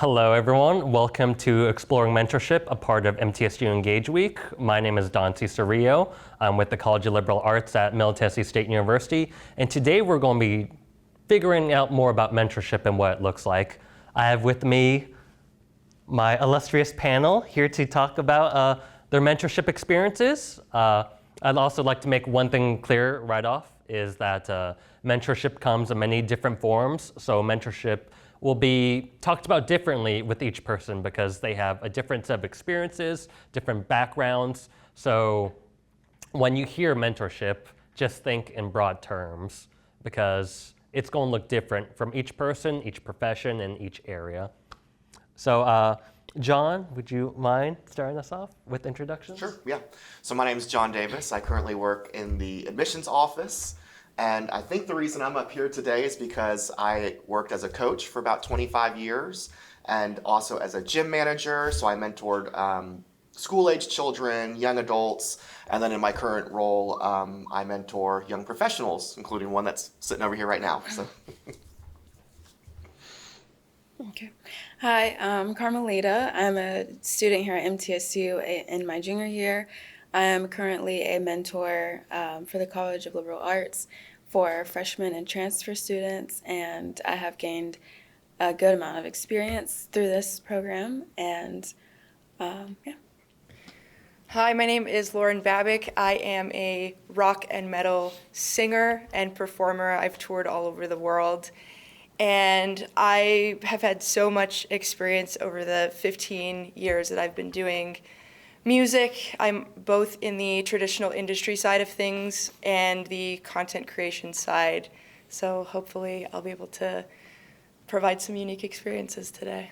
Hello, everyone. Welcome to Exploring Mentorship, a part of MTSU Engage Week. My name is Dante Cerrillo. I'm with the College of Liberal Arts at MTSU State University. And today we're going to be figuring out more about mentorship and what it looks like. I have with me my illustrious panel here to talk about their mentorship experiences. I'd also like to make one thing clear right off, is that mentorship comes in many different forms. So mentorship will be talked about differently with each person because they have a different set of experiences, different backgrounds. So when you hear mentorship, just think in broad terms because it's going to look different from each person, each profession, and each area. So John, would you mind starting us off with introductions? Sure, yeah. So my name is John Davis. I currently work in the admissions office. And I think the reason I'm up here today is because I worked as a coach for about 25 years and also as a gym manager. So I mentored school-age children, young adults, and then in my current role, I mentor young professionals, including one that's sitting over here right now. So. Okay. Hi, I'm Carmelita. I'm a student here at MTSU in my junior year. I am currently a mentor for the College of Liberal Arts for freshmen and transfer students, and I have gained a good amount of experience through this program, and yeah. Hi, my name is Lauren Babick. I am a rock and metal singer and performer. I've toured all over the world, and I have had so much experience over the 15 years that I've been doing music. I'm both in the traditional industry side of things and the content creation side. So hopefully I'll be able to provide some unique experiences today.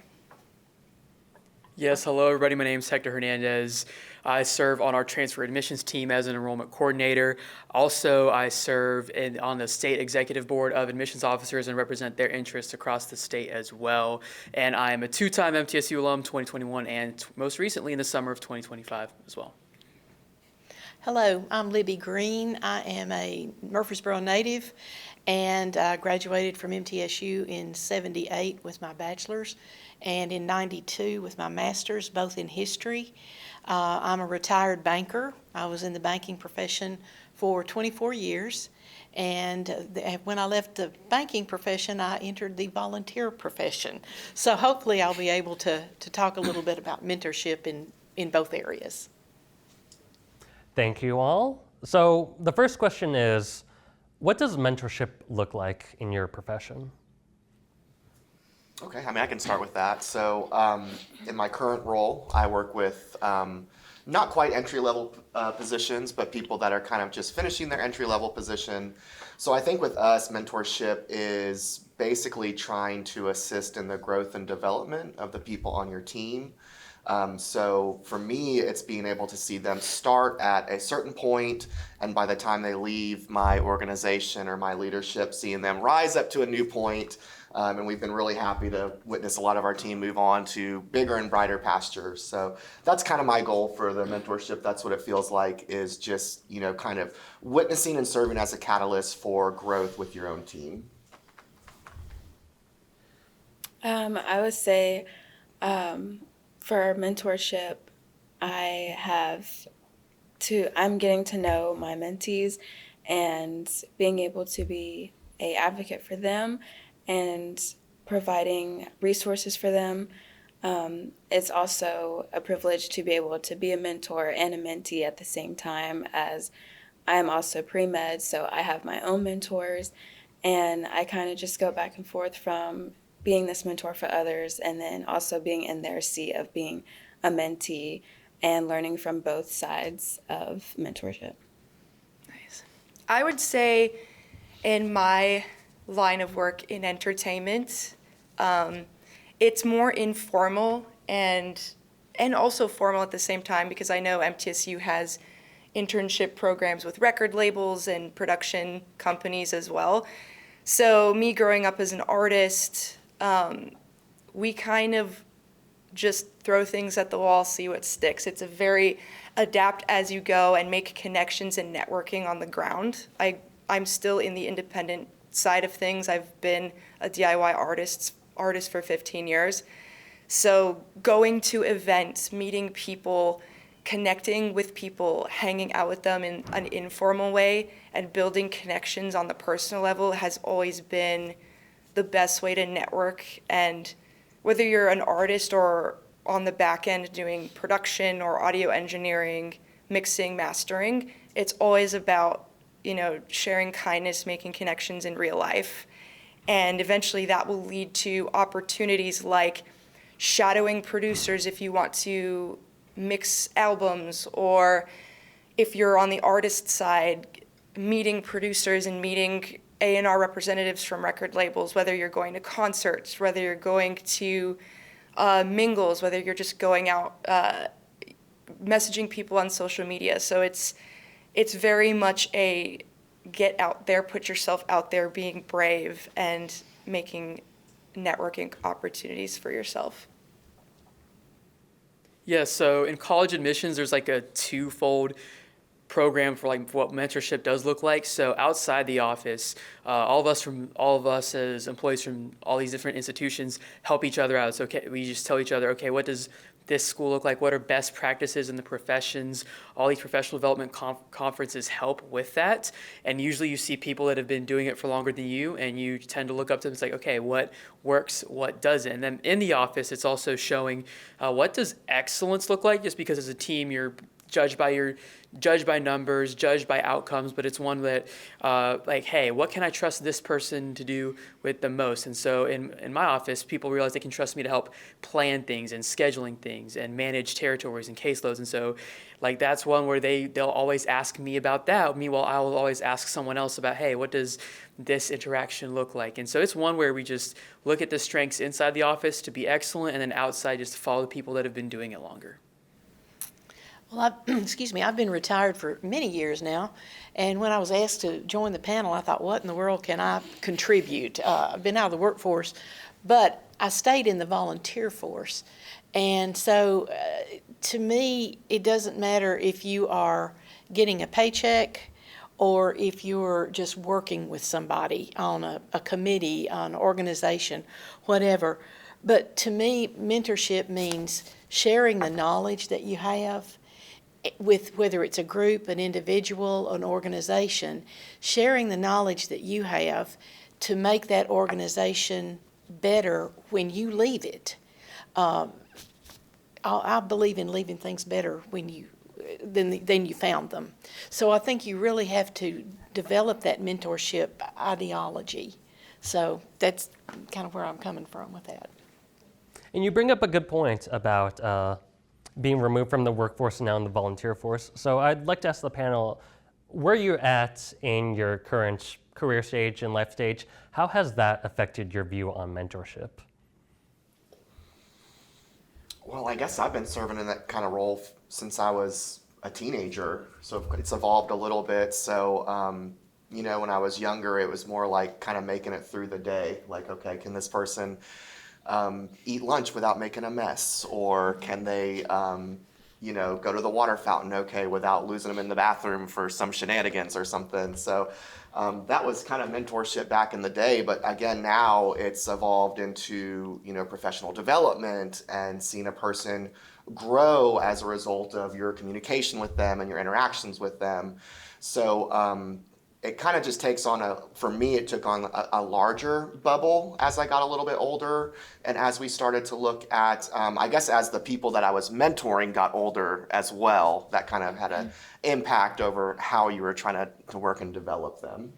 Yes, hello everybody. My name is Hector Hernandez. I serve on our transfer admissions team as an enrollment coordinator. Also, I serve on the state executive board of admissions officers and represent their interests across the state as well. And I am a two-time MTSU alum, 2021, and most recently in the summer of 2025 as well. Hello, I'm Libby Green. I am a Murfreesboro native and graduated from MTSU in '78 with my bachelor's and in '92 with my master's, both in history. I'm a retired banker. I was in the banking profession for 24 years. And when I left the banking profession, I entered the volunteer profession. So hopefully I'll be able to talk a little bit about mentorship in both areas. Thank you all. So the first question is, what does mentorship look like in your profession? Okay, I can start with that. So in my current role, I work with not quite entry-level positions, but people that are kind of just finishing their entry-level position. So I think with us, mentorship is basically trying to assist in the growth and development of the people on your team. So for me, it's being able to see them start at a certain point, and by the time they leave my organization or my leadership, seeing them rise up to a new point. And we've been really happy to witness a lot of our team move on to bigger and brighter pastures. So that's kind of my goal for the mentorship. That's what it feels like, is just, kind of witnessing and serving as a catalyst for growth with your own team. I would say for mentorship, I'm getting to know my mentees and being able to be an advocate for them and providing resources for them. It's also a privilege to be able to be a mentor and a mentee at the same time, as I am also pre-med, so I have my own mentors, and I kind of just go back and forth from being this mentor for others and then also being in their seat of being a mentee and learning from both sides of mentorship. Nice. I would say in my line of work in entertainment, it's more informal and also formal at the same time, because I know MTSU has internship programs with record labels and production companies as well. So me growing up as an artist, we kind of just throw things at the wall, see what sticks. It's a very adapt as you go and make connections and networking on the ground. I'm still in the independent side of things. I've been a DIY artist for 15 years. So going to events, meeting people, connecting with people, hanging out with them in an informal way, and building connections on the personal level has always been the best way to network. And whether you're an artist or on the back end doing production or audio engineering, mixing, mastering, it's always about, sharing kindness, making connections in real life. And eventually that will lead to opportunities like shadowing producers if you want to mix albums, or if you're on the artist side, meeting producers and meeting A&R representatives from record labels, whether you're going to concerts, whether you're going to mingles, whether you're just going out messaging people on social media. So it's very much a get out there, put yourself out there, being brave, and making networking opportunities for yourself. Yeah, so in college admissions, there's like a twofold program for like what mentorship does look like. So outside the office, all of us as employees from all these different institutions help each other out. So we just tell each other, okay, what does this school look like? What are best practices in the professions? All these professional development conferences help with that. And usually you see people that have been doing it for longer than you, and you tend to look up to them. It's like, okay, what works, what doesn't? And then in the office, it's also showing what does excellence look like, just because as a team, you're judged by numbers, judged by outcomes, but it's one that like, hey, what can I trust this person to do with the most? And so in my office, people realize they can trust me to help plan things and scheduling things and manage territories and caseloads. And so like that's one where they'll always ask me about that. Meanwhile, I will always ask someone else about, hey, what does this interaction look like? And so it's one where we just look at the strengths inside the office to be excellent, and then outside just to follow the people that have been doing it longer. Well, I've been retired for many years now, and when I was asked to join the panel, I thought, what in the world can I contribute? I've been out of the workforce, but I stayed in the volunteer force, and so to me, it doesn't matter if you are getting a paycheck or if you're just working with somebody on a committee, an organization, whatever. But to me, mentorship means sharing the knowledge that you have with whether it's a group, an individual, an organization, sharing the knowledge that you have to make that organization better when you leave it. I believe in leaving things better than you found them. So I think you really have to develop that mentorship ideology. So that's kind of where I'm coming from with that. And you bring up a good point about being removed from the workforce and now in the volunteer force. So I'd like to ask the panel, where you're at in your current career stage and life stage, how has that affected your view on mentorship? Well, I guess I've been serving in that kind of role since I was a teenager, so it's evolved a little bit. So, when I was younger, it was more like kind of making it through the day. Like, okay, can this person eat lunch without making a mess, or can they go to the water fountain without losing them in the bathroom for some shenanigans or something. So that was kind of mentorship back in the day, but again now it's evolved into professional development and seeing a person grow as a result of your communication with them and your interactions with them. So it kind of just takes on for me, it took on a larger bubble as I got a little bit older. And as we started to look at, I guess as the people that I was mentoring got older as well, that kind of had an impact over how you were trying to work and develop them.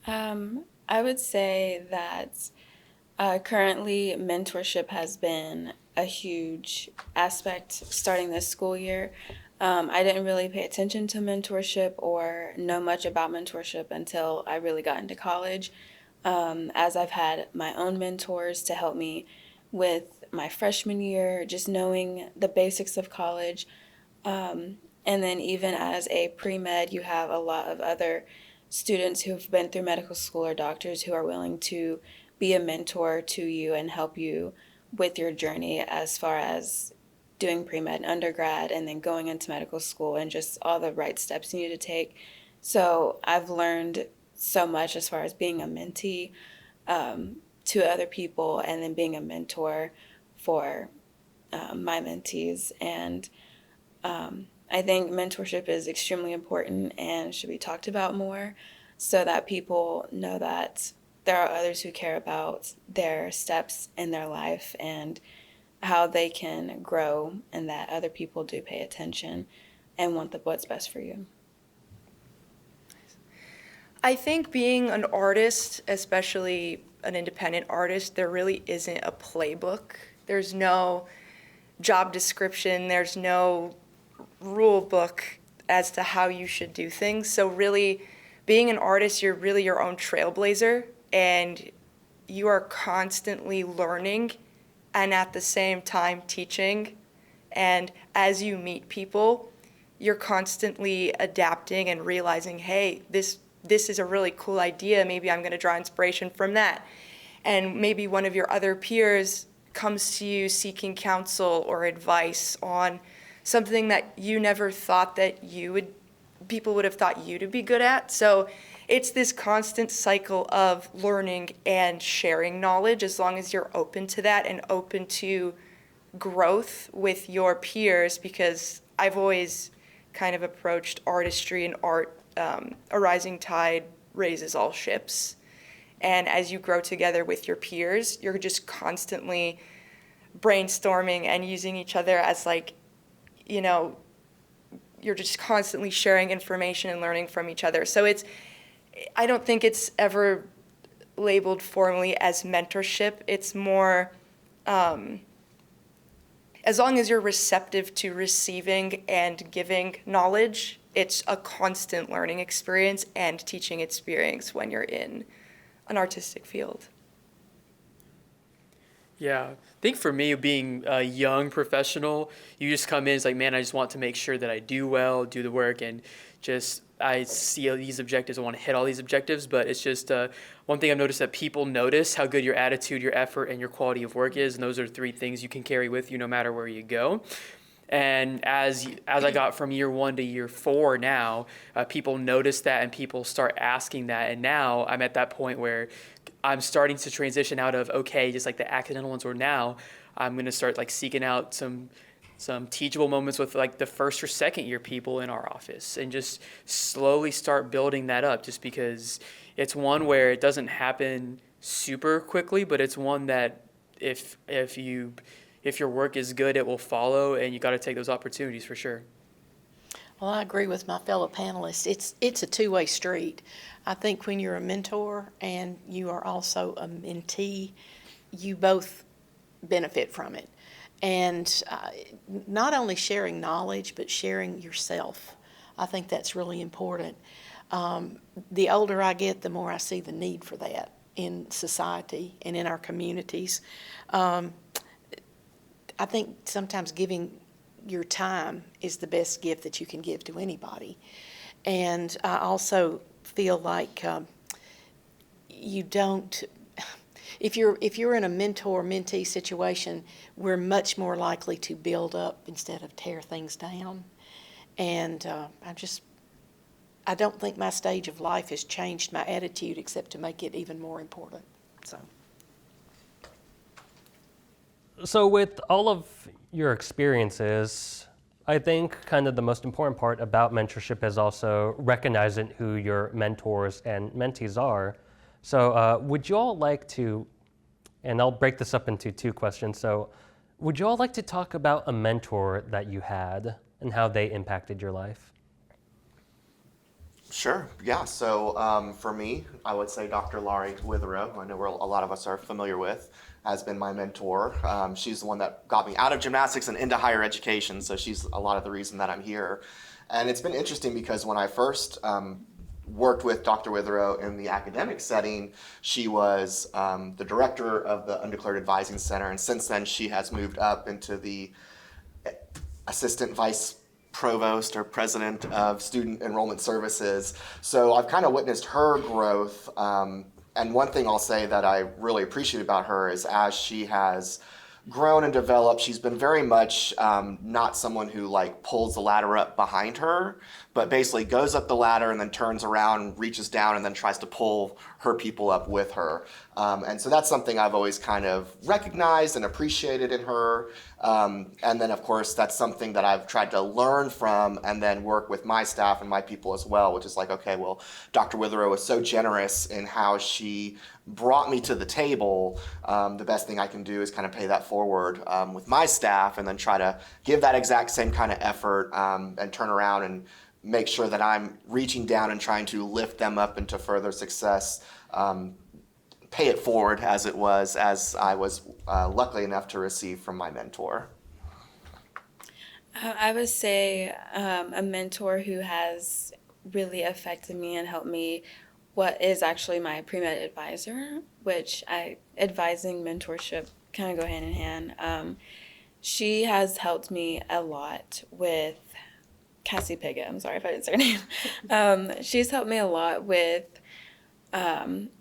I would say that currently mentorship has been a huge aspect starting this school year. I didn't really pay attention to mentorship or know much about mentorship until I really got into college, as I've had my own mentors to help me with my freshman year, just knowing the basics of college. And then even as a pre-med, you have a lot of other students who've been through medical school or doctors who are willing to be a mentor to you and help you with your journey as far as doing pre-med and undergrad and then going into medical school and just all the right steps you need to take. So I've learned so much as far as being a mentee. to other people, and then being a mentor for my mentees. And I think mentorship is extremely important and should be talked about more so that people know that there are others who care about their steps in their life and how they can grow, and that other people do pay attention and want what's best for you. I think being an artist, especially an independent artist, there really isn't a playbook. There's no job description, there's no rule book as to how you should do things. So really, being an artist, you're really your own trailblazer, and you are constantly learning and at the same time teaching. And as you meet people, you're constantly adapting and realizing, hey, this is a really cool idea. Maybe I'm going to draw inspiration from that. And maybe one of your other peers comes to you seeking counsel or advice on something that you never thought that people would have thought you to be good at. So it's this constant cycle of learning and sharing knowledge, as long as you're open to that and open to growth with your peers, because I've always kind of approached artistry and art, a rising tide raises all ships. And as you grow together with your peers, you're just constantly brainstorming and using each other as you're just constantly sharing information and learning from each other. So I don't think it's ever labeled formally as mentorship. It's more, as long as you're receptive to receiving and giving knowledge, it's a constant learning experience and teaching experience when you're in an artistic field. Yeah, I think for me, being a young professional, you just come in, it's like, man, I just want to make sure that I do well, do the work, and just I see all these objectives, I want to hit all these objectives, but it's just one thing I've noticed, that people notice how good your attitude, your effort, and your quality of work is, and those are 3 things you can carry with you no matter where you go. And as I got from year 1 to year 4 now, people notice that and people start asking that. And now I'm at that point where I'm starting to transition out of, okay, just like the accidental ones, or now I'm going to start like seeking out some teachable moments with like the first or second year people in our office, and just slowly start building that up, just because it's one where it doesn't happen super quickly, but it's one that if your work is good, it will follow, and you got to take those opportunities for sure. Well, I agree with my fellow panelists. It's a two-way street. I think when you're a mentor and you are also a mentee, you both benefit from it. And not only sharing knowledge, but sharing yourself. I think that's really important. The older I get, the more I see the need for that in society and in our communities. I think sometimes giving your time is the best gift that you can give to anybody. And I also feel like you don't, if you're in a mentor-mentee situation, we're much more likely to build up instead of tear things down. And I don't think my stage of life has changed my attitude except to make it even more important. So with all of your experiences, I think kind of the most important part about mentorship is also recognizing who your mentors and mentees are. So would you all like to, and I'll break this up into 2 questions. So would you all like to talk about a mentor that you had and how they impacted your life? Sure, yeah. So for me, I would say Dr. Laurie Witherow, I know a lot of us are familiar with, has been my mentor. She's the one that got me out of gymnastics and into higher education, so she's a lot of the reason that I'm here. And it's been interesting because when I first worked with Dr. Witherow in the academic setting, she was the director of the Undeclared Advising Center, and since then she has moved up into the assistant vice provost or president of student enrollment services. So I've kind of witnessed her growth. And one thing I'll say that I really appreciate about her is as she has grown and developed, she's been very much not someone who like pulls the ladder up behind her, but basically goes up the ladder and then turns around, reaches down, and then tries to pull her people up with her. And so that's something I've always kind of recognized and appreciated in her. And then, of course, that's something that I've tried to learn from and then work with my staff and my people as well, which is like, okay, well, Dr. Witherow was so generous in how she brought me to the table. The best thing I can do is kind of pay that forward with my staff and then try to give that exact same kind of effort and turn around and make sure that I'm reaching down and trying to lift them up into further success. Pay it forward as I was lucky enough to receive from my mentor. I would say a mentor who has really affected me and helped me, what is actually my pre-med advisor, which advising mentorship kind of go hand in hand. She has helped me a lot with Cassie Piggott. I'm sorry if I didn't say her name. She's helped me a lot with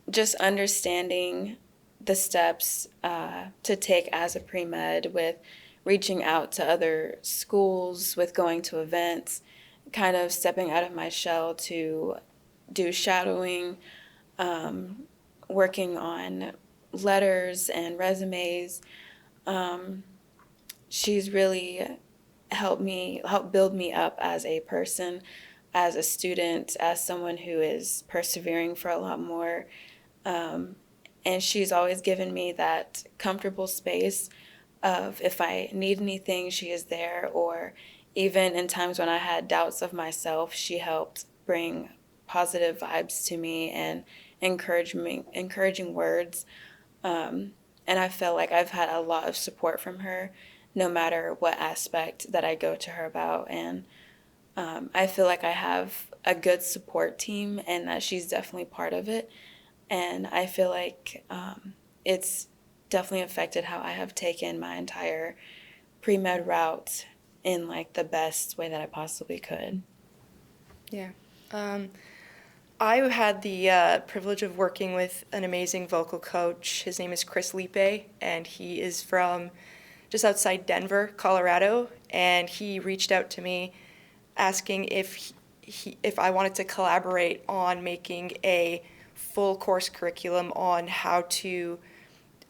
just understanding the steps to take as a pre-med, with reaching out to other schools, with going to events, kind of stepping out of my shell to do shadowing, working on letters and resumes. She's really helped build me up as a person, as a student, as someone who is persevering for a lot more. And she's always given me that comfortable space of, if I need anything, she is there. Or even in times when I had doubts of myself, she helped bring positive vibes to me and encouraging words. And I feel like I've had a lot of support from her, no matter what aspect that I go to her about. And I feel like I have a good support team and that she's definitely part of it. And I feel like it's definitely affected how I have taken my entire pre-med route in like the best way that I possibly could. Yeah. I had the privilege of working with an amazing vocal coach. His name is Chris Lipe, and he is from just outside Denver, Colorado. And he reached out to me asking if I wanted to collaborate on making a full course curriculum on how to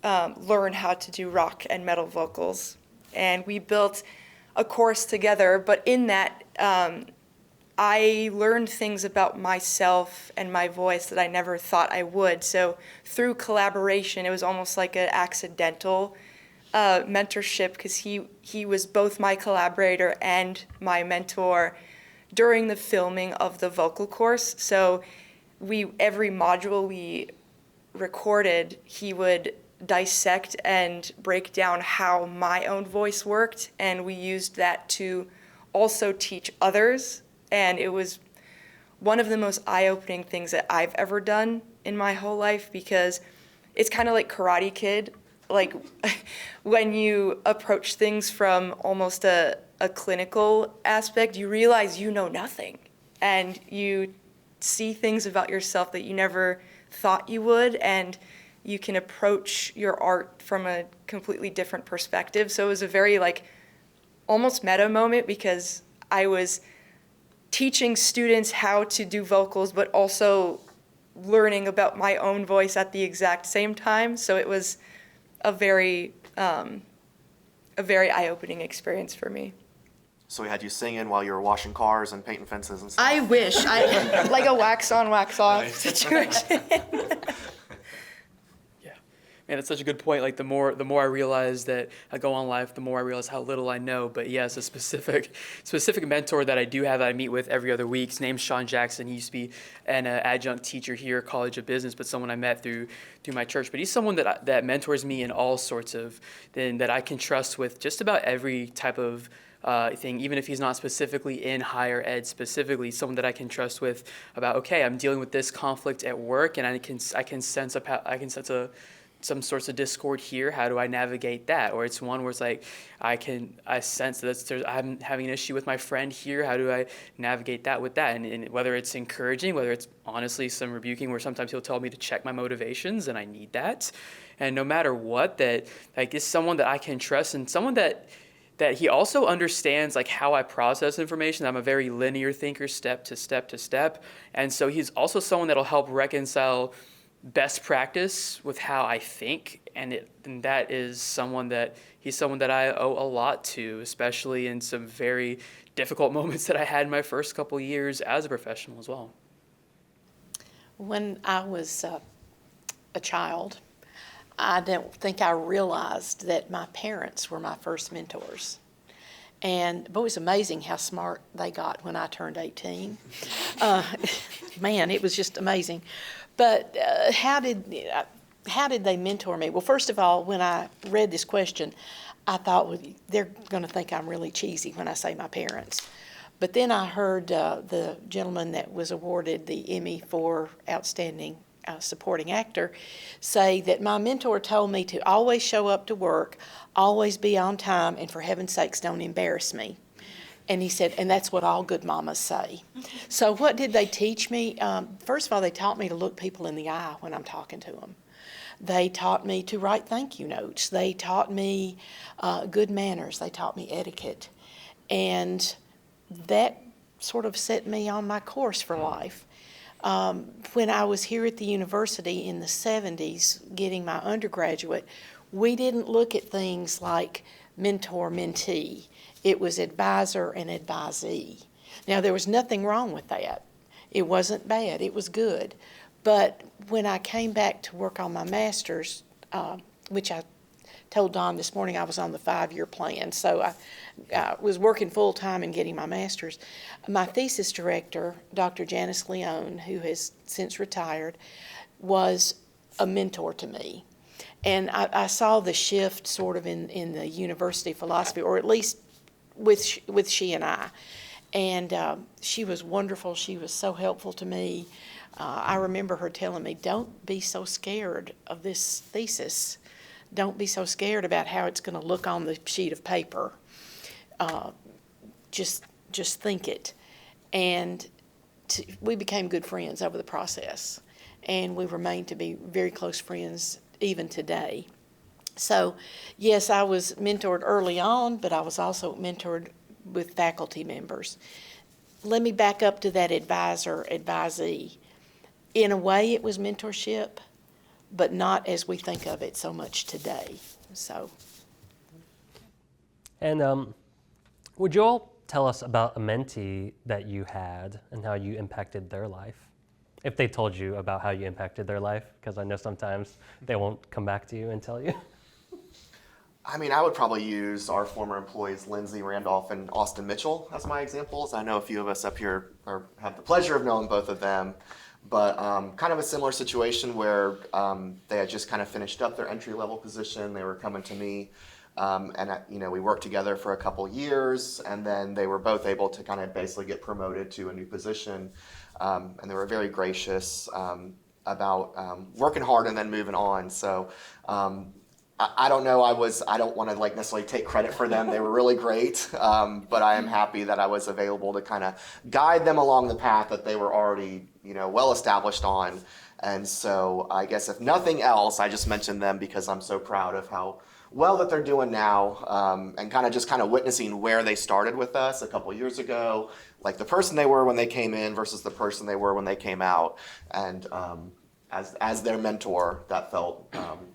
learn how to do rock and metal vocals. And we built a course together, but in that, I learned things about myself and my voice that I never thought I would. So through collaboration, it was almost like an accidental mentorship, because he was both my collaborator and my mentor during the filming of the vocal course. So every module we recorded, he would dissect and break down how my own voice worked, and we used that to also teach others. And it was one of the most eye-opening things that I've ever done in my whole life, because it's kind of like Karate Kid. Like when you approach things from almost a clinical aspect, you realize you know nothing, and you see things about yourself that you never thought you would, and you can approach your art from a completely different perspective. So it was a very like almost meta moment, because I was teaching students how to do vocals, but also learning about my own voice at the exact same time. So it was a very eye-opening experience for me. So we had you singing while you were washing cars and painting fences and stuff. I wish, like a wax on, wax off situation. Man, it's such a good point. Like the more I realize that I go on life, the more I realize how little I know. But yes, a specific mentor that I do have that I meet with every other week. His name's Sean Jackson. He used to be an adjunct teacher here at College of Business, but someone I met through my church. But he's someone that mentors me in all sorts of that I can trust with just about every type of thing, even if he's not specifically in higher ed specifically, someone that I can trust with about, okay, I'm dealing with this conflict at work, and I can sense some sorts of discord here. How do I navigate that? Or it's one where it's like I sense that I'm having an issue with my friend here. How do I navigate that with that? And whether it's encouraging, whether it's honestly some rebuking, where sometimes he'll tell me to check my motivations, and I need that. And no matter what, that like is someone that I can trust, and someone that he also understands like how I process information. I'm a very linear thinker, step to step to step. And so he's also someone that'll help reconcile best practice with how I think, and that is he's someone that I owe a lot to, especially in some very difficult moments that I had in my first couple years as a professional as well. When I was a child, I don't think I realized that my parents were my first mentors. And it was amazing how smart they got when I turned 18. Man, it was just amazing. But how did they mentor me? Well, first of all, when I read this question, I thought, well, they're going to think I'm really cheesy when I say my parents. But then I heard the gentleman that was awarded the Emmy for Outstanding Supporting Actor say that my mentor told me to always show up to work, always be on time, and for heaven's sakes, don't embarrass me. And he said, and that's what all good mamas say. So what did they teach me? First of all, they taught me to look people in the eye when I'm talking to them. They taught me to write thank you notes. They taught me good manners. They taught me etiquette. And that sort of set me on my course for life. When I was here at the university in the 70s getting my undergraduate, we didn't look at things like mentor-mentee. It was advisor and advisee. Now, there was nothing wrong with that. It wasn't bad. It was good. But when I came back to work on my master's, which I told Don this morning I was on the 5-year plan, so I was working full-time and getting my master's. My thesis director, Dr. Janice Leone, who has since retired, was a mentor to me. And I saw the shift sort of in the university philosophy, or at least with she and I. And she was wonderful. She was so helpful to me. I remember her telling me, don't be so scared of this thesis. Don't be so scared about how it's going to look on the sheet of paper. Just think it. And we became good friends over the process. And we remain to be very close friends even today. So, yes, I was mentored early on, but I was also mentored with faculty members. Let me back up to that advisor-advisee. In a way, it was mentorship, but not as we think of it so much today. So. And would you all tell us about a mentee that you had and how you impacted their life? If they told you about how you impacted their life, because I know sometimes they won't come back to you and tell you. I mean, I would probably use our former employees, Lindsay Randolph and Austin Mitchell, as my examples. I know a few of us up here have the pleasure of knowing both of them, but kind of a similar situation where they had just kind of finished up their entry-level position. They were coming to me, and we worked together for a couple years, and then they were both able to kind of basically get promoted to a new position, and they were very gracious about working hard and then moving on. So. I don't know. I don't want to necessarily take credit for them. They were really great, but I am happy that I was available to kind of guide them along the path that they were already, well established on. And so I guess if nothing else, I just mentioned them because I'm so proud of how well that they're doing now, and kind of witnessing where they started with us a couple years ago, like the person they were when they came in versus the person they were when they came out, and. As their mentor, that felt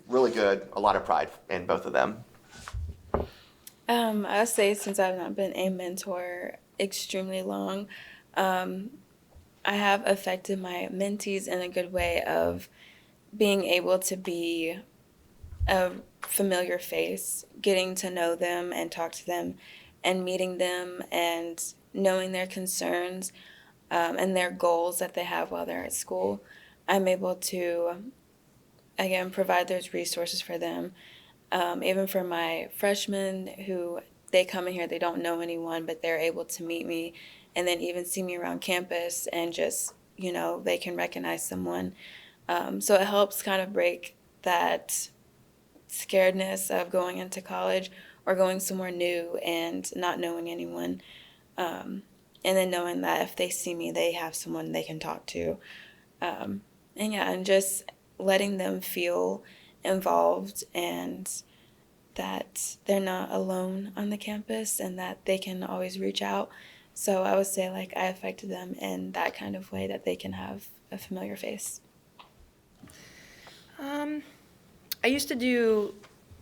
really good. A lot of pride in both of them. I would say since I've not been a mentor extremely long, I have affected my mentees in a good way of being able to be a familiar face, getting to know them and talk to them and meeting them and knowing their concerns and their goals that they have while they're at school. I'm able to, again, provide those resources for them. Even for my freshmen who they come in here, they don't know anyone, but they're able to meet me and then even see me around campus and just, they can recognize someone. So it helps kind of break that scaredness of going into college or going somewhere new and not knowing anyone. And then knowing that if they see me, they have someone they can talk to. And just letting them feel involved and that they're not alone on the campus and that they can always reach out. So I would say I affected them in that kind of way that they can have a familiar face. I used to do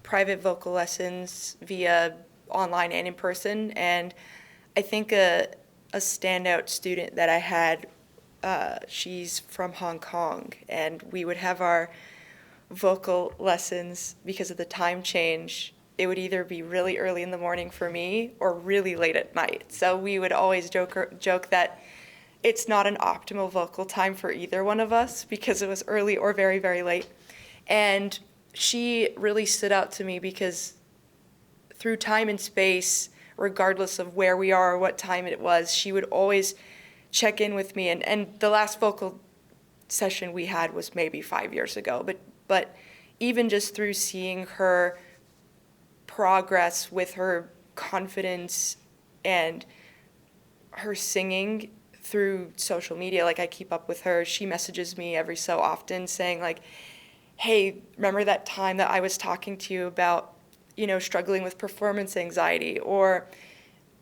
private vocal lessons via online and in person, and I think a standout student that I had, she's from Hong Kong, and we would have our vocal lessons because of the time change. It would either be really early in the morning for me or really late at night. So we would always joke that it's not an optimal vocal time for either one of us because it was early or very, very late. And she really stood out to me because through time and space, regardless of where we are or what time it was, she would always check in with me. And the last vocal session we had was maybe 5 years ago. But even just through seeing her progress with her confidence and her singing through social media, like I keep up with her, she messages me every so often saying like, hey, remember that time that I was talking to you about, struggling with performance anxiety, or,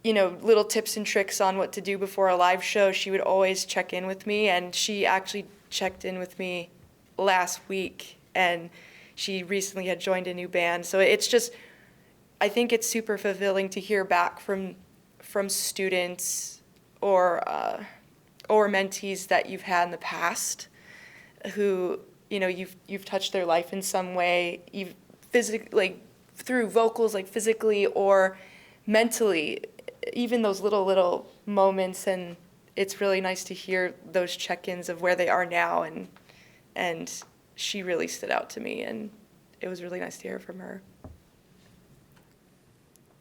little tips and tricks on what to do before a live show. She would always check in with me, and she actually checked in with me last week, and she recently had joined a new band. So it's just, I think it's super fulfilling to hear back from students or mentees that you've had in the past who, you've touched their life in some way, you've physically, like through vocals, like physically or mentally, even those little moments. And it's really nice to hear those check-ins of where they are now. And she really stood out to me, and it was really nice to hear from her.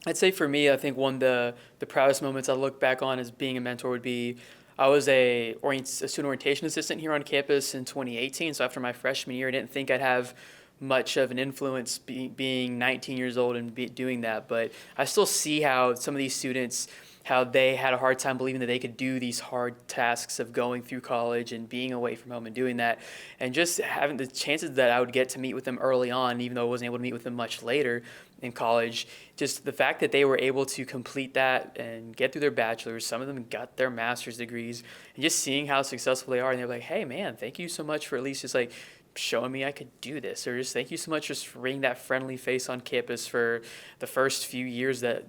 I'd say for me, I think one of the proudest moments I look back on as being a mentor would be I was a student orientation assistant here on campus in 2018. So after my freshman year, I didn't think I'd have much of an influence being 19 years old and doing that. But I still see how some of these students, how they had a hard time believing that they could do these hard tasks of going through college and being away from home and doing that. And just having the chances that I would get to meet with them early on, even though I wasn't able to meet with them much later in college, just the fact that they were able to complete that and get through their bachelor's, some of them got their master's degrees, and just seeing how successful they are. And they're like, hey man, thank you so much for at least just like showing me I could do this, or just thank you so much just for being that friendly face on campus for the first few years that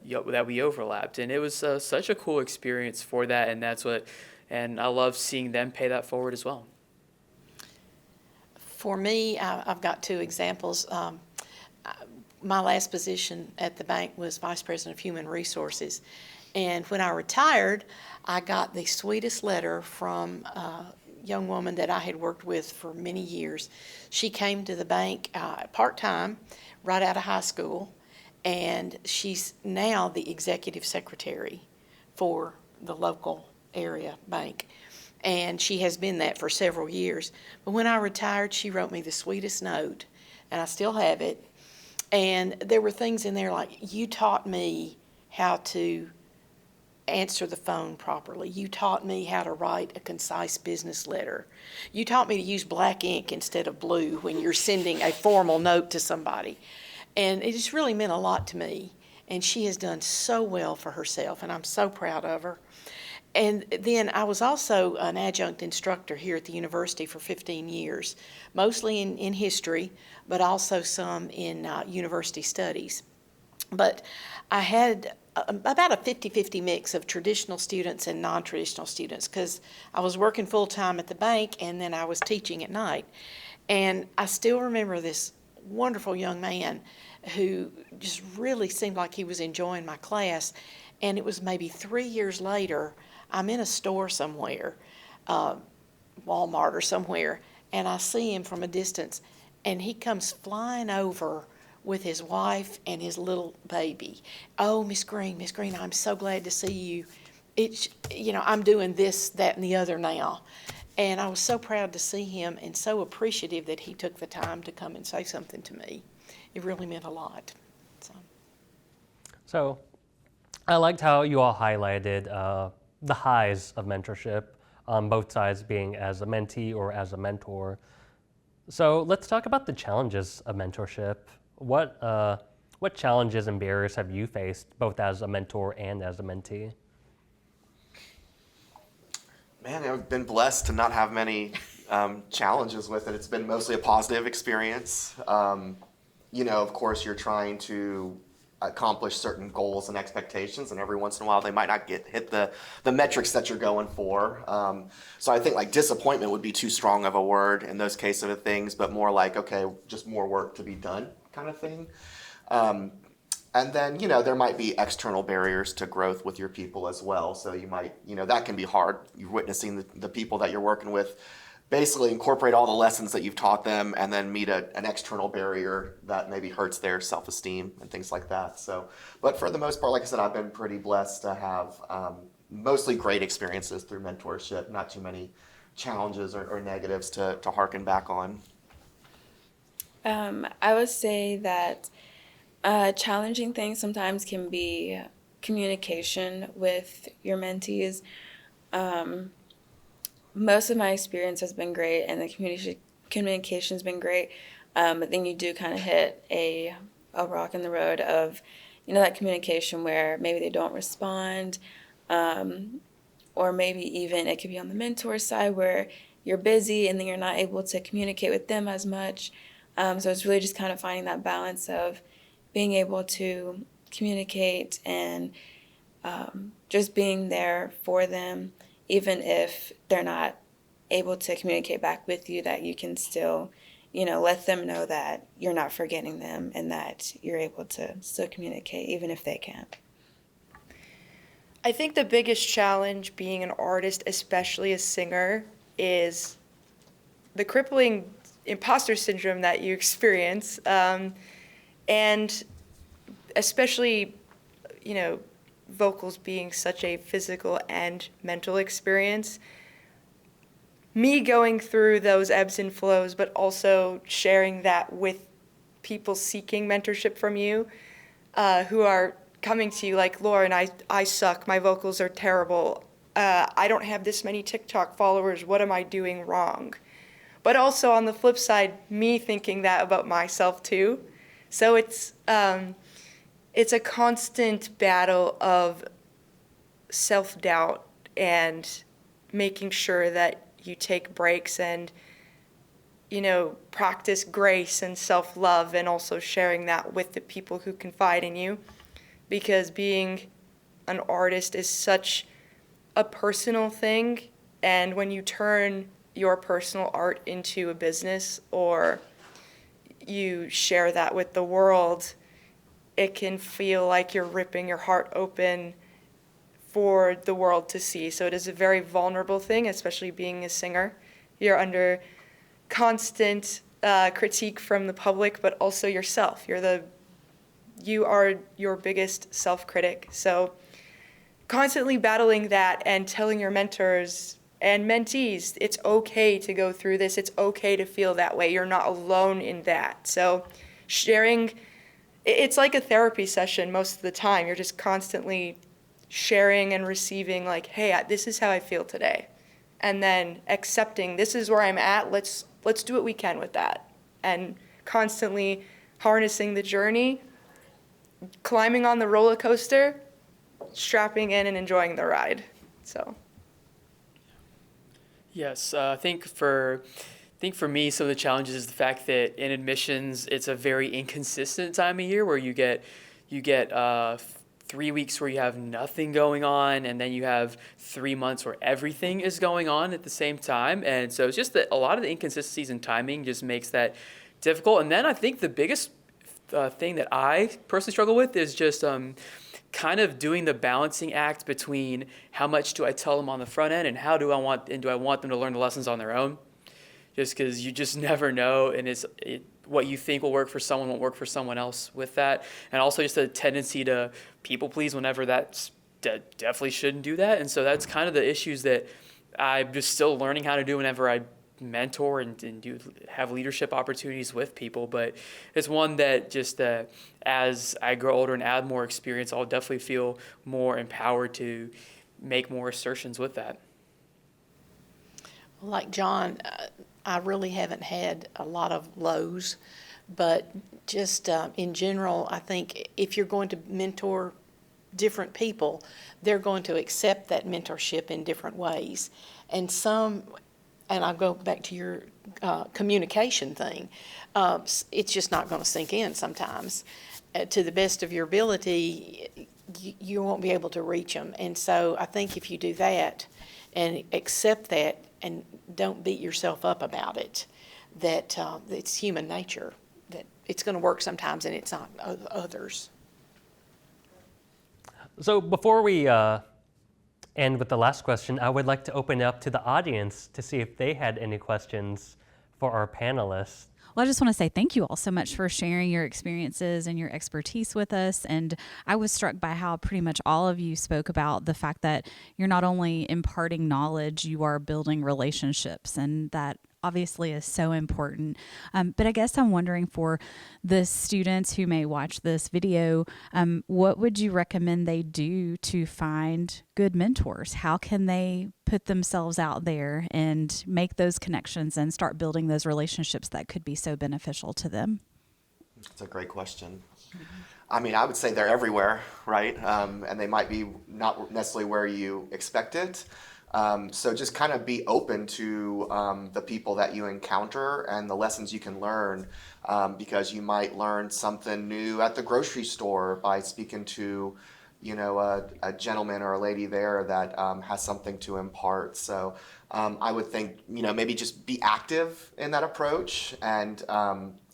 we overlapped. And it was such a cool experience for that, and I love seeing them pay that forward as well. For me, I've got two examples. My last position at the bank was Vice President of Human Resources. And when I retired, I got the sweetest letter from a young woman that I had worked with for many years. She came to the bank part-time, right out of high school, and she's now the executive secretary for the local area bank. And she has been that for several years. But when I retired, she wrote me the sweetest note, and I still have it. And there were things in there like, you taught me how to answer the phone properly. You taught me how to write a concise business letter. You taught me to use black ink instead of blue when you're sending a formal note to somebody. And it just really meant a lot to me. And she has done so well for herself, and I'm so proud of her. And then I was also an adjunct instructor here at the university for 15 years, mostly in history, but also some in university studies. But I had about a 50-50 mix of traditional students and non-traditional students because I was working full-time at the bank and then I was teaching at night. And I still remember this wonderful young man who just really seemed like he was enjoying my class. And it was maybe 3 years later, I'm in a store somewhere, Walmart or somewhere, and I see him from a distance, and he comes flying over with his wife and his little baby. Oh, Miss Green, I'm so glad to see you. I'm doing this, that, and the other now. And I was so proud to see him and so appreciative that he took the time to come and say something to me. It really meant a lot. So I liked how you all highlighted the highs of mentorship on both sides, being as a mentee or as a mentor. So let's talk about the challenges of mentorship. What challenges and barriers have you faced both as a mentor and as a mentee? Man, I've been blessed to not have many challenges with it. It's been mostly a positive experience. Of course, you're trying to accomplish certain goals and expectations, and every once in a while they might not hit the metrics that you're going for. So I think like disappointment would be too strong of a word in those cases of things, but more like, okay, just more work to be done kind of thing. And then, there might be external barriers to growth with your people as well. So you might, that can be hard. You're witnessing the people that you're working with basically incorporate all the lessons that you've taught them and then meet an external barrier that maybe hurts their self-esteem and things like that. So, but for the most part, like I said, I've been pretty blessed to have mostly great experiences through mentorship, not too many challenges or negatives to harken back on. I would say that challenging things sometimes can be communication with your mentees. Most of my experience has been great, and the communication's been great. But then you do kind of hit a rock in the road of, that communication where maybe they don't respond, or maybe even it could be on the mentor side where you're busy and then you're not able to communicate with them as much. So it's really just kind of finding that balance of being able to communicate and just being there for them, even if they're not able to communicate back with you, that you can still, let them know that you're not forgetting them and that you're able to still communicate, even if they can't. I think the biggest challenge being an artist, especially a singer, is the crippling imposter syndrome that you experience. And especially, vocals being such a physical and mental experience. Me going through those ebbs and flows, but also sharing that with people seeking mentorship from you, who are coming to you like, Lauren, I suck, my vocals are terrible, I don't have this many TikTok followers, what am I doing wrong? But also on the flip side, me thinking that about myself too. So it's a constant battle of self-doubt and making sure that you take breaks and, practice grace and self-love, and also sharing that with the people who confide in you. Because being an artist is such a personal thing, and when you turn your personal art into a business or you share that with the world, it can feel like you're ripping your heart open for the world to see. So it is a very vulnerable thing, especially being a singer. You're under constant critique from the public, but also yourself. You are your biggest self-critic. So constantly battling that and telling your mentors and mentees, it's okay to go through this. It's okay to feel that way. You're not alone in that. So sharing, it's like a therapy session most of the time. You're just constantly sharing and receiving like, hey, this is how I feel today. And then accepting, this is where I'm at. Let's do what we can with that. And constantly harnessing the journey, climbing on the roller coaster, strapping in and enjoying the ride. So. Yes, I think for me, some of the challenges is the fact that in admissions, it's a very inconsistent time of year where you get 3 weeks where you have nothing going on, and then you have 3 months where everything is going on at the same time. And so it's just that a lot of the inconsistencies in timing just makes that difficult. And then I think the biggest thing that I personally struggle with is just kind of doing the balancing act between how much do I tell them on the front end and do I want them to learn the lessons on their own? Just because you just never know, and what you think will work for someone won't work for someone else with that. And also just a tendency to people please whenever that's definitely shouldn't do that. And so that's kind of the issues that I'm just still learning how to do whenever I mentor and do have leadership opportunities with people. But it's one that just as I grow older and add more experience, I'll definitely feel more empowered to make more assertions with that. Like John, I really haven't had a lot of lows, but just in general, I think if you're going to mentor different people, they're going to accept that mentorship in different ways. And some and I'll go back to your communication thing, it's just not going to sink in sometimes. To the best of your ability, you won't be able to reach them. And so I think if you do that and accept that and don't beat yourself up about it, that it's human nature, that it's going to work sometimes and it's not others. So before we end with the last question, I would like to open it up to the audience to see if they had any questions for our panelists. Well, I just want to say thank you all so much for sharing your experiences and your expertise with us. And I was struck by how pretty much all of you spoke about the fact that you're not only imparting knowledge, you are building relationships. And that obviously is so important. But I guess I'm wondering, for the students who may watch this video, what would you recommend they do to find good mentors? How can they put themselves out there and make those connections and start building those relationships that could be so beneficial to them? That's a great question. I mean, I would say they're everywhere, right? And they might be not necessarily where you expect it. So just kind of be open to the people that you encounter and the lessons you can learn, because you might learn something new at the grocery store by speaking to, you know, a gentleman or a lady there that has something to impart. So I would think, you know, maybe just be active in that approach. And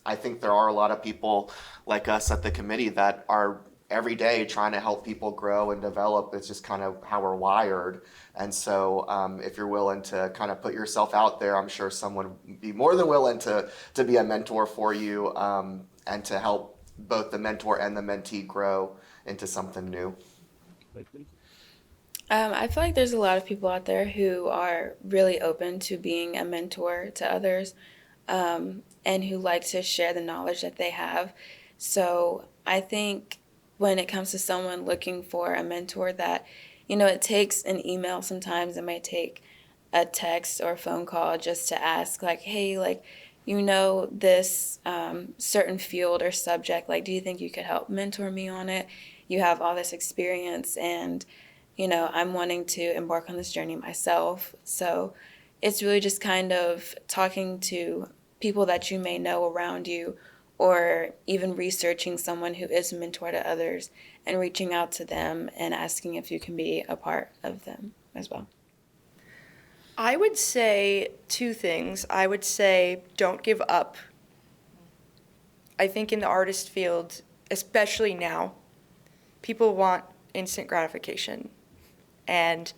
I think there are a lot of people like us at the committee that are every day trying to help people grow and develop. It's just kind of how we're wired. And so if you're willing to kind of put yourself out there, I'm sure someone would be more than willing to be a mentor for you, and to help both the mentor and the mentee grow into something new. I feel like there's a lot of people out there who are really open to being a mentor to others, and who like to share the knowledge that they have. So I think when it comes to someone looking for a mentor, that, you know, it takes an email sometimes. It might take a text or a phone call just to ask, like, hey, like, you know, this certain field or subject, like, do you think you could help mentor me on it? You have all this experience, and, you know, I'm wanting to embark on this journey myself. So it's really just kind of talking to people that you may know around you, or even researching someone who is a mentor to others and reaching out to them and asking if you can be a part of them as well. I would say two things. I would say don't give up. I think in the artist field, especially now, people want instant gratification. And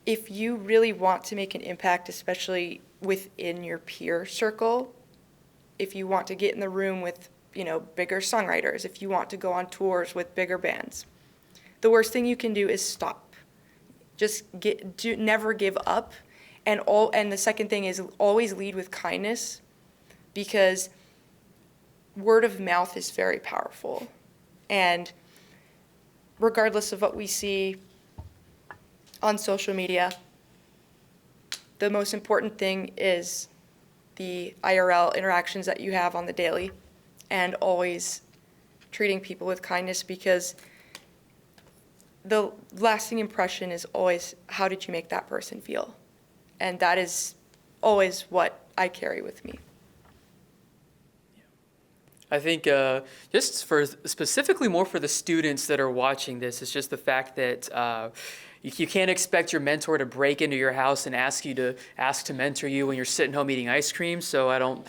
if you really want to make an impact, especially within your peer circle, if you want to get in the room with, you know, bigger songwriters, if you want to go on tours with bigger bands, the worst thing you can do is stop. Just never give up. And the second thing is always lead with kindness, because word of mouth is very powerful. And regardless of what we see on social media, the most important thing is the IRL interactions that you have on the daily, and always treating people with kindness, because the lasting impression is always, how did you make that person feel? And that is always what I carry with me. I think just for specifically more for the students that are watching this, it's just the fact that you can't expect your mentor to break into your house and ask to mentor you when you're sitting home eating ice cream. So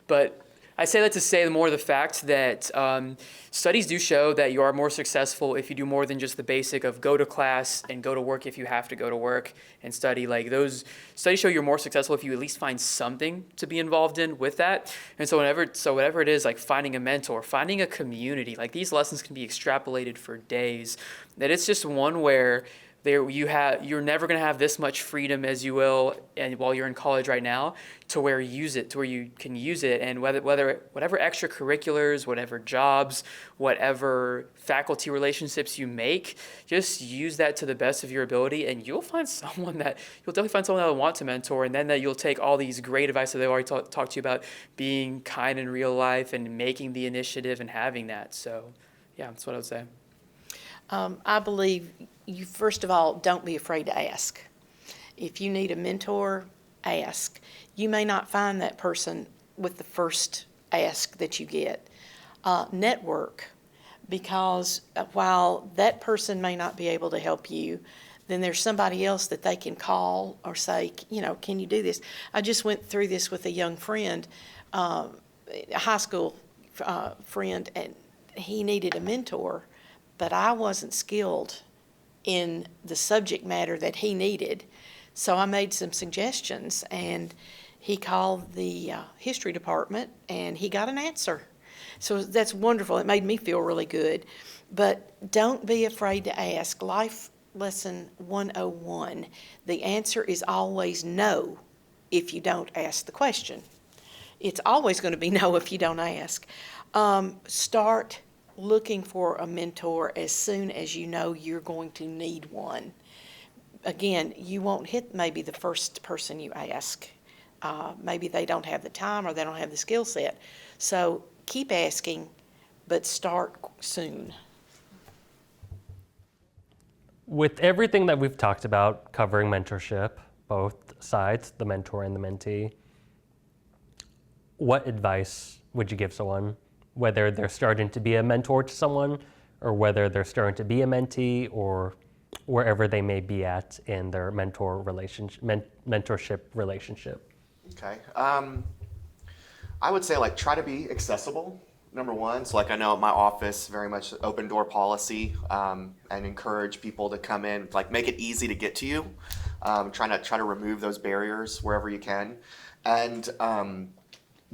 but I say that to say more the fact that studies do show that you are more successful if you do more than just the basic of go to class and go to work if you have to go to work and study. Like, those studies show you're more successful if you at least find something to be involved in with that. And so whatever it is, like finding a mentor, finding a community, like these lessons can be extrapolated for days. That it's just one where you're never going to have this much freedom as you will, and while you're in college right now, to where you can use it, and whatever extracurriculars, whatever jobs, whatever faculty relationships you make, just use that to the best of your ability, and you'll definitely find someone that will want to mentor, and then that you'll take all these great advice that they already talked to you about, being kind in real life and making the initiative and having that. So yeah, that's what I would say. I believe you, first of all, don't be afraid to ask. If you need a mentor, ask. You may not find that person with the first ask that you get. Network, because while that person may not be able to help you, then there's somebody else that they can call or say, can you do this? I just went through this with a young friend, a high school friend, and he needed a mentor, but I wasn't skilled in the subject matter that he needed. So I made some suggestions, and he called the history department, and he got an answer. So that's wonderful. It made me feel really good. But don't be afraid to ask. Life lesson 101. The answer is always no if you don't ask the question. It's always going to be no if you don't ask. Start looking for a mentor as soon as you know you're going to need one. Again, you won't hit maybe the first person you ask. Maybe they don't have the time or they don't have the skill set. So keep asking, but start soon. With everything that we've talked about covering mentorship, both sides, the mentor and the mentee, what advice would you give someone, whether they're starting to be a mentor to someone or whether they're starting to be a mentee or wherever they may be at in their mentorship relationship? Okay. I would say try to be accessible, number one. So I know at my office, very much open door policy, and encourage people to come in, make it easy to get to you. Try to remove those barriers wherever you can, and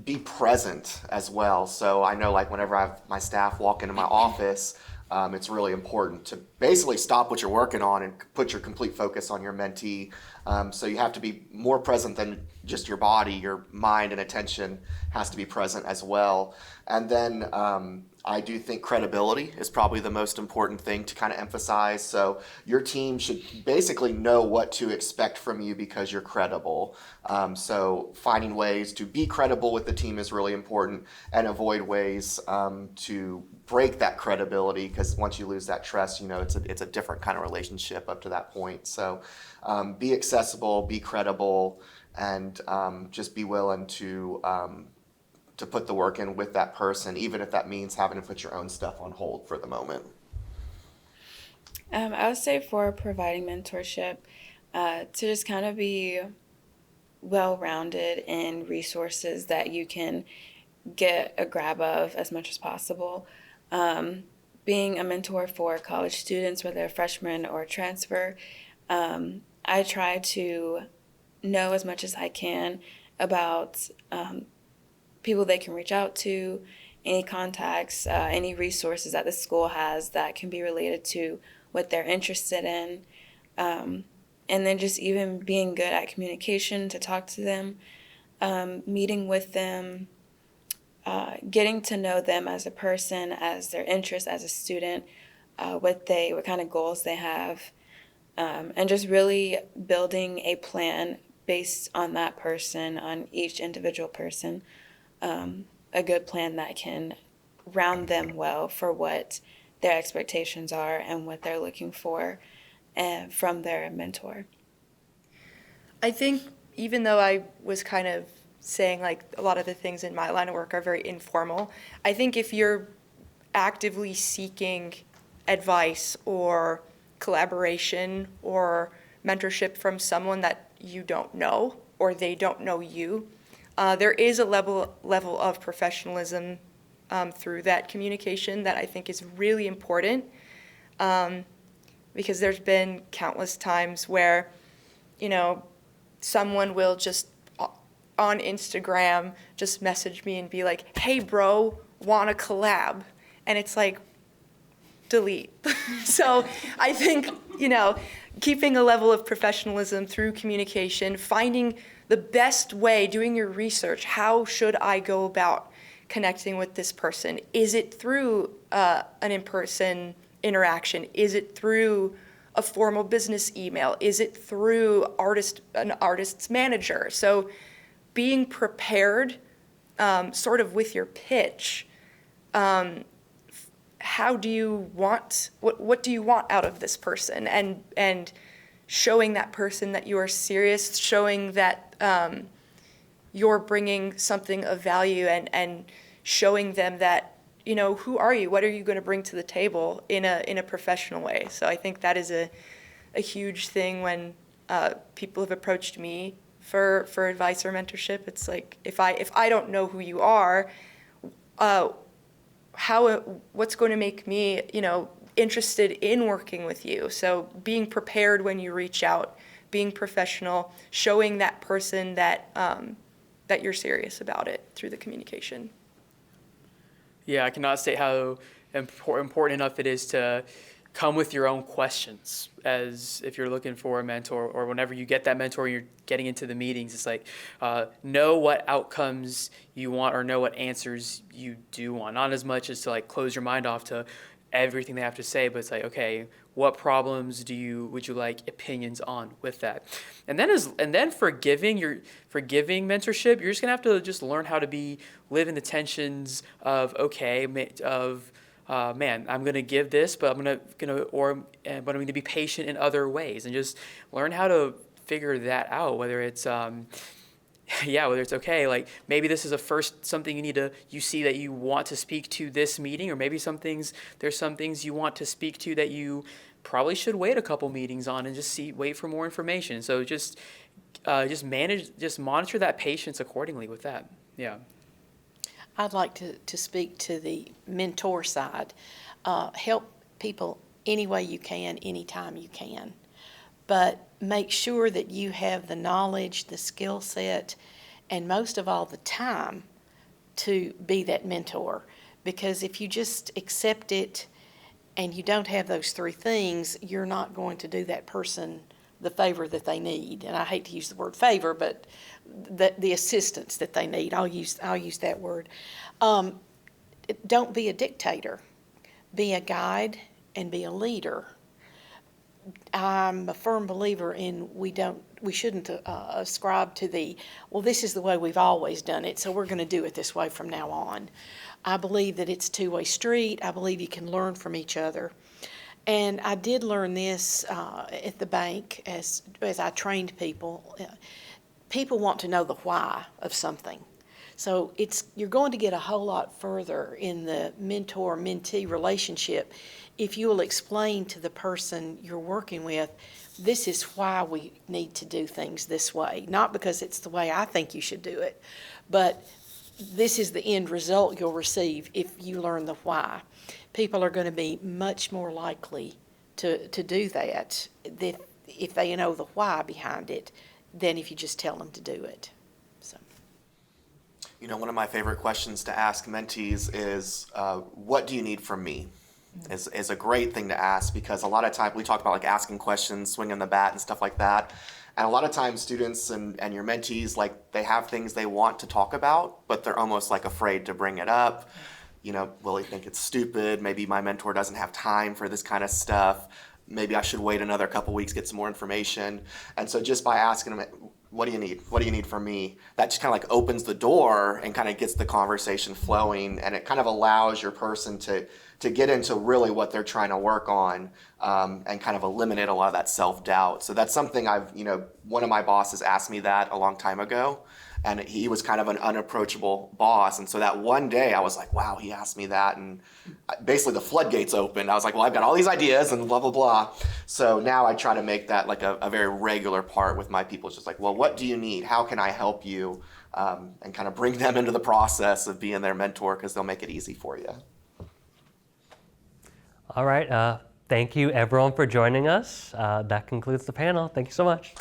be present as well. So I know whenever I have my staff walk into my office, it's really important to basically stop what you're working on and put your complete focus on your mentee. So you have to be more present than just your body. Your mind and attention has to be present as well. And then I do think credibility is probably the most important thing to kind of emphasize. So your team should basically know what to expect from you because you're credible. So finding ways to be credible with the team is really important, and avoid ways to break that credibility, because once you lose that trust, it's a different kind of relationship up to that point. So be accessible, be credible, and just be willing to put the work in with that person, even if that means having to put your own stuff on hold for the moment. I would say for providing mentorship, to just kind of be well-rounded in resources that you can get a grab of as much as possible. Being a mentor for college students, whether they're freshmen or transfer, I try to know as much as I can about people they can reach out to, any contacts, any resources that the school has that can be related to what they're interested in. And then just even being good at communication to talk to them, meeting with them, getting to know them as a person, as their interests as a student, what kind of goals they have, and just really building a plan based on that person, on each individual person, a good plan that can round them well for what their expectations are and what they're looking for from their mentor. I think even though I was kind of saying a lot of the things in my line of work are very informal, I think if you're actively seeking advice or collaboration or mentorship from someone that you don't know or they don't know you, there is a level of professionalism through that communication that I think is really important, because there's been countless times where, someone will just on Instagram just message me and be like, "Hey bro, wanna collab?" And it's like, delete. So I think, keeping a level of professionalism through communication, finding the best way, doing your research. How should I go about connecting with this person? Is it through an in-person interaction? Is it through a formal business email? Is it through an artist's manager? So being prepared sort of with your pitch. How do you want, what do you want out of this person? And showing that person that you are serious, showing that you're bringing something of value, and showing them that, you know, who are you? What are you going to bring to the table in a professional way? So I think that is a huge thing when people have approached me for advice or mentorship. It's like, if I don't know who you are, what's going to make me, you know, interested in working with you? So being prepared when you reach out, being professional, showing that person that that you're serious about it through the communication. Yeah, I cannot state how important enough it is to come with your own questions, as if you're looking for a mentor, or whenever you get that mentor, you're getting into the meetings. It's like, know what outcomes you want, or know what answers you do want. Not as much as to like close your mind off to everything they have to say, but it's like, okay, what problems would you like opinions on with that? And then for giving mentorship, you're just gonna have to just learn how to live in the tensions of, okay, man, I'm gonna give this, but I'm going to be patient in other ways, and just learn how to figure that out. Whether it's whether it's okay, like maybe this is something you see that you want to speak to this meeting, or maybe there's some things you want to speak to that you probably should wait a couple meetings on and wait for more information. So just monitor that patience accordingly with that. Yeah. I'd like to speak to the mentor side. Help people any way you can, anytime you can. But make sure that you have the knowledge, the skill set, and most of all, the time to be that mentor. Because if you just accept it and you don't have those three things, you're not going to do that person the favor that they need. And I hate to use the word favor, but the assistance that they need. I'll use that word. Don't be a dictator. Be a guide and be a leader. I'm a firm believer in we shouldn't ascribe to this is the way we've always done it, so we're going to do it this way from now on. I believe that it's a two-way street. I believe you can learn from each other. And I did learn this at the bank as I trained people. People want to know the why of something. So you're going to get a whole lot further in the mentor-mentee relationship if you will explain to the person you're working with, this is why we need to do things this way. Not because it's the way I think you should do it, but this is the end result you'll receive if you learn the why. People are going to be much more likely to do that if they know the why behind it than if you just tell them to do it. So. You know, one of my favorite questions to ask mentees is, what do you need from me? Is a great thing to ask, because a lot of times we talk about like asking questions, swinging the bat and stuff like that. And a lot of times students and your mentees, like they have things they want to talk about, but they're almost like afraid to bring it up. You know, will they think it's stupid? Maybe my mentor doesn't have time for this kind of stuff. Maybe I should wait another couple weeks, get some more information. And so just by asking them, what do you need? What do you need from me? That just kind of like opens the door and kind of gets the conversation flowing, and it kind of allows your person to get into really what they're trying to work on, and kind of eliminate a lot of that self-doubt. So that's something one of my bosses asked me that a long time ago, and he was kind of an unapproachable boss. And so that one day I was like, wow, he asked me that. And basically the floodgates opened. I was like, well, I've got all these ideas and blah, blah, blah. So now I try to make that like a very regular part with my people. It's just like, well, what do you need? How can I help you? And kind of bring them into the process of being their mentor, because they'll make it easy for you. All right. Thank you, everyone, for joining us. That concludes the panel. Thank you so much.